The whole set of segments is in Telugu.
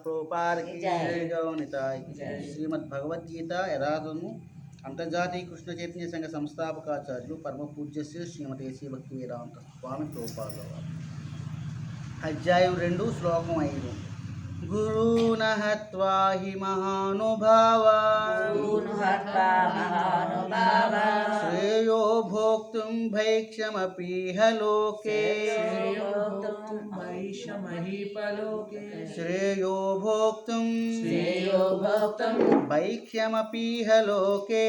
ప్రభుపాద की जय गौनिताय శ్రీమద్ భగవద్గీత యథాతథము అంతర్జాతీయ కృష్ణ చైతన్య సంఘ సంస్థాపకాచార్యులు పరమ పూజ్యశ్రీ శ్రీమతి శ్రీ భక్తి వేదాంత స్వామి ప్రభుపాద అధ్యాయం 2 శ్లోకం 5 గురూణ హత్వా హి మహానుభావా శ్రేయో భోక్తుం భైక్షమపీహ లోకే శ్రేయో భోక్తుం భైక్షమపీహ లోకే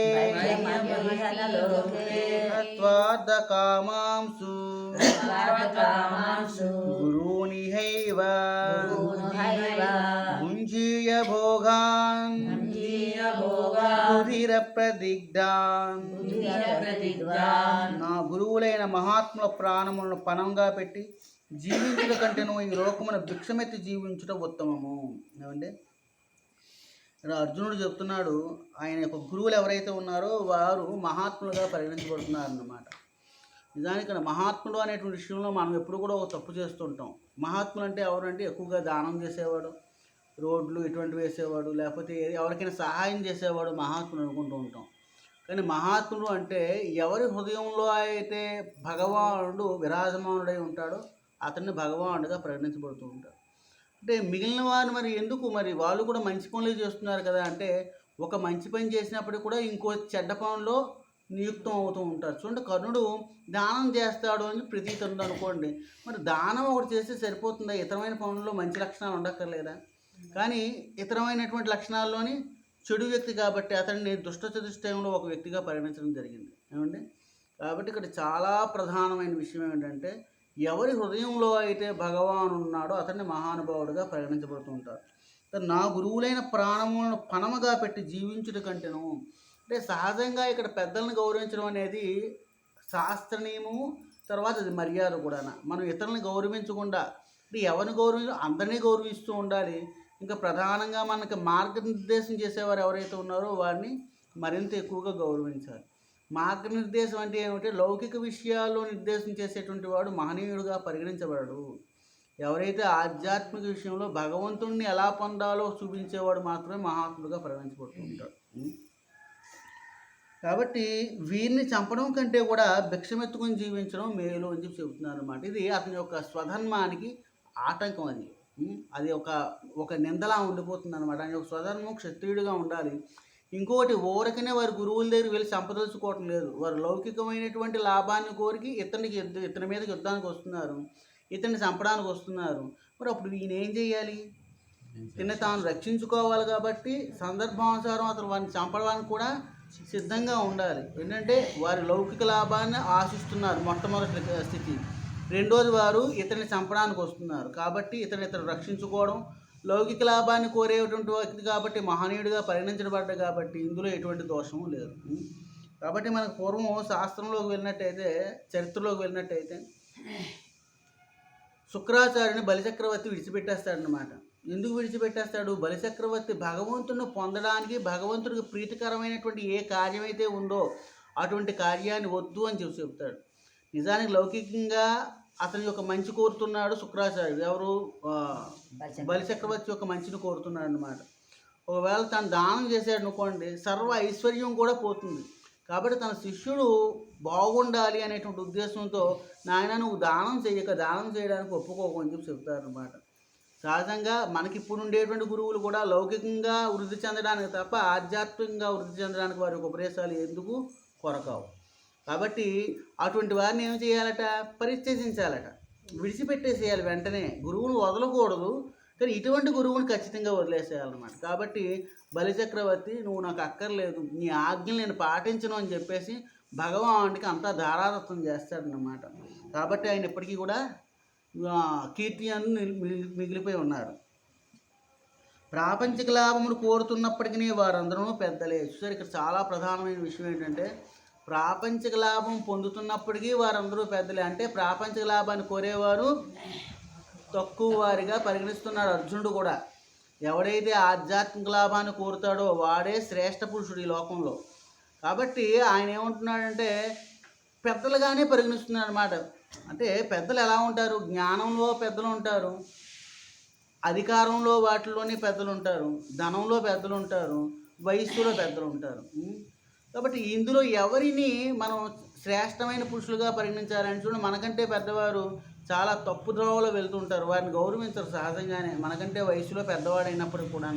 హత్వార్థ కామాంసు గురూనిహైవ భుంజీయ భోగాన్ రుధిర ప్రదిగ్ధాన్. నా గురువులైన మహాత్ముల ప్రాణములను పణంగా పెట్టి జీవించుట కంటేను ఈ లోకమున భిక్షమెత్తి జీవించుట ఉత్తమము. ఏమంటే అర్జునుడు చెప్తున్నాడు, ఆయన యొక్క గురువులు ఎవరైతే ఉన్నారో వారు మహాత్ములుగా పరిగణించబడుతున్నారు అన్నమాట. నిజానికి ఇక్కడ మహాత్ముడు అనేటువంటి విషయంలో మనం ఎప్పుడు కూడా ఒక తప్పు చేస్తుంటాం. మహాత్ములు అంటే ఎవరంటే ఎక్కువగా దానం చేసేవాడు, రోడ్లు ఇటువంటి వేసేవాడు, లేకపోతే ఎవరికైనా సహాయం చేసేవాడు మహాత్ముడు అనుకుంటూ ఉంటాం. కానీ మహాత్ముడు అంటే ఎవరి హృదయంలో అయితే భగవానుడు విరాజమానుడై ఉంటాడో అతన్ని భగవానుడిగా పరిగణించబడుతూ ఉంటాడు. అంటే మిగిలిన వారు మరి వాళ్ళు కూడా మంచి పనులు చేస్తున్నారు కదా అంటే, ఒక మంచి పని చేసినప్పటికీ కూడా ఇంకో చెడ్డ పనుల్లో నియుక్తం అవుతూ ఉంటారు. చూడండి, కర్ణుడు దానం చేస్తాడు అని ప్రతీతి ఉంది అనుకోండి, మరి దానం ఒకటి చేస్తే సరిపోతుందా? ఇతరమైన పనుల్లో మంచి లక్షణాలు ఉండక్కర్లేదా? కానీ ఇతరమైనటువంటి లక్షణాల్లోని చెడు వ్యక్తి కాబట్టి అతన్ని దుష్ట చతుష్టయంలో ఒక వ్యక్తిగా పరిగణించడం జరిగింది. ఏమండి, కాబట్టి ఇక్కడ చాలా ప్రధానమైన విషయం ఏమిటంటే, ఎవరి హృదయంలో అయితే భగవాను ఉన్నాడో అతన్ని మహానుభావుడిగా పరిగణించబడుతూ ఉంటారు. నా గురువులైన ప్రాణములను పణముగా పెట్టి జీవించుట కంటేను, అంటే సహజంగా ఇక్కడ పెద్దలను గౌరవించడం అనేది శాస్త్ర నియమము, తర్వాత అది మర్యాద కూడా. మనం ఇతరులను గౌరవించకుండా అంటే ఎవరిని అందరినీ గౌరవిస్తూ ఉండాలి. ఇంకా ప్రధానంగా మనకి మార్గనిర్దేశం చేసేవారు ఎవరైతే ఉన్నారో వారిని మరింత ఎక్కువగా గౌరవించాలి. మార్గనిర్దేశం అంటే ఏమిటంటే లౌకిక విషయాల్లో నిర్దేశం చేసేటువంటి వాడు మహనీయుడుగా పరిగణించబడడు. ఎవరైతే ఆధ్యాత్మిక విషయంలో భగవంతుడిని ఎలా పొందాలో చూపించేవాడు మాత్రమే మహాత్ముడుగా పరిగణించబడుతూ ఉంటాడు. కాబట్టి వీరిని చంపడం కంటే కూడా భిక్షమెత్తుకుని జీవించడం మేలు అని చెప్పి చెబుతున్నారు అన్నమాట. ఇది అతని యొక్క స్వధర్మానికి ఆటంకం. అది ఒక నిందలా ఉండిపోతుంది అనమాట. ఆయన ఒక స్వధర్మం క్షత్రియుడిగా ఉండాలి. ఇంకొకటి, ఊరకనే వారి గురువుల దగ్గర వెళ్ళి సంపదలుచుకోవటం లేదు. వారు లౌకికమైనటువంటి లాభాన్ని కోరికి ఇతని మీదకి యుద్ధానికి వస్తున్నారు, ఇతన్ని చంపడానికి వస్తున్నారు. మరి అప్పుడు ఈయన ఏం చేయాలి? తాను రక్షించుకోవాలి. కాబట్టి సందర్భానుసారం అతను వారిని చంపడానికి కూడా సిద్ధంగా ఉండాలి. ఏంటంటే వారి లౌకిక లాభాన్ని ఆశిస్తున్నారు మొట్టమొదటి స్థితి. రెండోది, వారు ఇతన్ని చంపడానికి వస్తున్నారు కాబట్టి ఇతను రక్షించుకోవడం, లౌకిక లాభాన్ని కోరేటువంటి వ్యక్తి కాబట్టి మహనీయుడిగా పరిగణించబడ్డాడు కాబట్టి ఇందులో ఎటువంటి దోషము లేదు. కాబట్టి మనకు పూర్వం శాస్త్రంలోకి వెళ్ళినట్టయితే, చరిత్రలోకి వెళ్ళినట్టయితే శుక్రాచార్యుని బలిచక్రవర్తి విడిచిపెట్టేస్తాడనమాట. ఎందుకు విడిచిపెట్టేస్తాడు? బలిచక్రవర్తి భగవంతుని పొందడానికి, భగవంతుడికి ప్రీతికరమైనటువంటి ఏ కార్యమైతే ఉందో అటువంటి కార్యాన్ని వద్దు అని చెప్తాడు. నిజానికి లౌకికంగా అతని యొక్క మంచి కోరుతున్నాడు శుక్రాచార్యుడు. ఎవరు? బలిచక్రవర్తి యొక్క మంచిని కోరుతున్నాడు అన్నమాట. ఒకవేళ తను దానం చేశాడు అనుకోండి, సర్వ ఐశ్వర్యం కూడా పోతుంది. కాబట్టి తన శిష్యుడు బాగుండాలి అనేటువంటి ఉద్దేశంతో, నాయన నువ్వు దానం చేయడానికి ఒప్పుకోకు అని చెప్పి చెప్తారనమాట. సహజంగా మనకి ఇప్పుడు ఉండేటువంటి గురువులు కూడా లౌకికంగా వృద్ధి చెందడానికి తప్ప ఆధ్యాత్మికంగా వృద్ధి చెందడానికి వారి యొక్క ఉపదేశాలు ఎందుకు కొరకావు. కాబట్టి అటువంటి వారిని ఏం చేయాలట? పరిత్యజించాలట, విడిచిపెట్టేసేయాలి. వెంటనే గురువును వదలకూడదు, కానీ ఇటువంటి గురువుని ఖచ్చితంగా వదిలేసేయాలన్నమాట. కాబట్టి బలిచక్రవర్తి, నువ్వు నాకు అక్కర్లేదు, నీ ఆజ్ఞలు నేను పాటించను అని చెప్పేసి భగవానుడికి అంతా ధారాదత్తం చేస్తాడన్నమాట. కాబట్టి ఆయన ఇప్పటికీ కూడా కీర్తి అని మిగిలిపోయి ఉన్నారు. ప్రాపంచిక లాభమును కోరుతున్నప్పటికీ వారందరూ పెద్దలే. చూసారు, ఇక్కడ చాలా ప్రధానమైన విషయం ఏంటంటే, ప్రాపంచిక లాభం పొందుతున్నప్పటికీ వారందరూ పెద్దలే. అంటే ప్రాపంచిక లాభాన్ని కోరేవారు తక్కువ వారిగా పరిగణిస్తున్నాడు అర్జునుడు కూడా. ఎవడైతే ఆధ్యాత్మిక లాభాన్ని కోరుతాడో వాడే శ్రేష్ఠ పురుషుడు ఈ లోకంలో. కాబట్టి ఆయన ఏమంటున్నాడంటే పెద్దలుగానే పరిగణిస్తున్నాడు అన్నమాట. అంటే పెద్దలు ఎలా ఉంటారు? జ్ఞానంలో పెద్దలు ఉంటారు, అధికారంలో వాటిలోనే పెద్దలు ఉంటారు, ధనంలో పెద్దలు ఉంటారు, వయస్సులో పెద్దలు ఉంటారు. కాబట్టి ఇందులో ఎవరిని మనం శ్రేష్టమైన పురుషులుగా పరిగణించాలని చూడండి. మనకంటే పెద్దవారు చాలా తప్పు ద్రోవలో వెళ్తుంటారు, వారిని గౌరవించరు సహజంగానే, మనకంటే వయసులో పెద్దవాడైనప్పటికీ కూడా.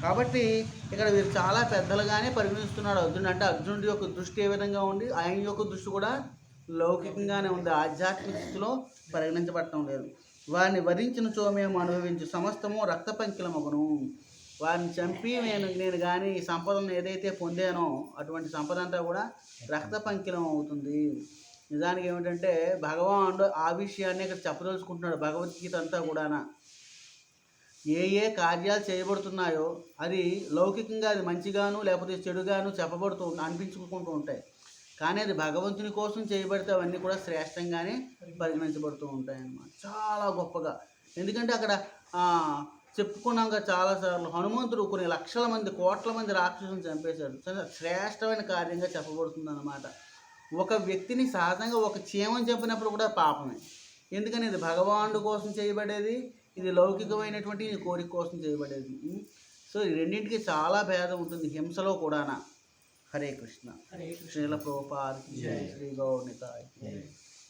కాబట్టి ఇక్కడ వీరు చాలా పెద్దలుగానే పరిగణిస్తున్నాడు అర్జునుడు. అంటే అర్జునుడి యొక్క దృష్టి ఏ విధంగా ఉంది, ఆయన యొక్క దృష్టి కూడా లౌకికంగానే ఉంది, ఆధ్యాత్మిక స్థితిలో పరిగణించబడటం లేదు. వారిని వరించిన చో మేము అనుభవించు సమస్తము రక్త పంకిలమగును. వారిని చంపి నేను కానీ ఈ సంపదను ఏదైతే పొందానో అటువంటి సంపద అంతా కూడా రక్త పంకిలం అవుతుంది. నిజానికి ఏమిటంటే భగవానుడు ఆ విషయాన్ని ఇక్కడ చెప్పదలుచుకుంటున్నాడు. భగవద్గీత అంతా కూడా ఏ ఏ కార్యాలు చేయబడుతున్నాయో అది లౌకికంగా అది మంచిగాను లేకపోతే చెడుగాను చెప్పబడుతూ అనిపించుకుంటూ ఉంటాయి. కానీ అది భగవంతుని కోసం చేయబడితే అవన్నీ కూడా శ్రేష్టంగానే పరిగణించబడుతూ ఉంటాయి అన్నమాట, చాలా గొప్పగా. ఎందుకంటే అక్కడ చెప్పుకున్నాక చాలాసార్లు హనుమంతుడు కొన్ని లక్షల మంది కోట్ల మంది రాక్షసులను చంపేశాడు. శ్రేష్టమైన కార్యంగా చెప్పబడుతుంది అన్నమాట. ఒక వ్యక్తిని సహజంగా ఒక చీమని చంపినప్పుడు కూడా పాపమే. ఎందుకని ఇది భగవానుడు కోసం చేయబడేది, ఇది లౌకికమైనటువంటి కోరిక కోసం చేయబడేది. సో ఈ రెండింటికి చాలా భేదం ఉంటుంది హింసలో కూడా. హరే కృష్ణ. శ్రీల ప్రభుపాద శ్రీ గౌర్ నితాయ్.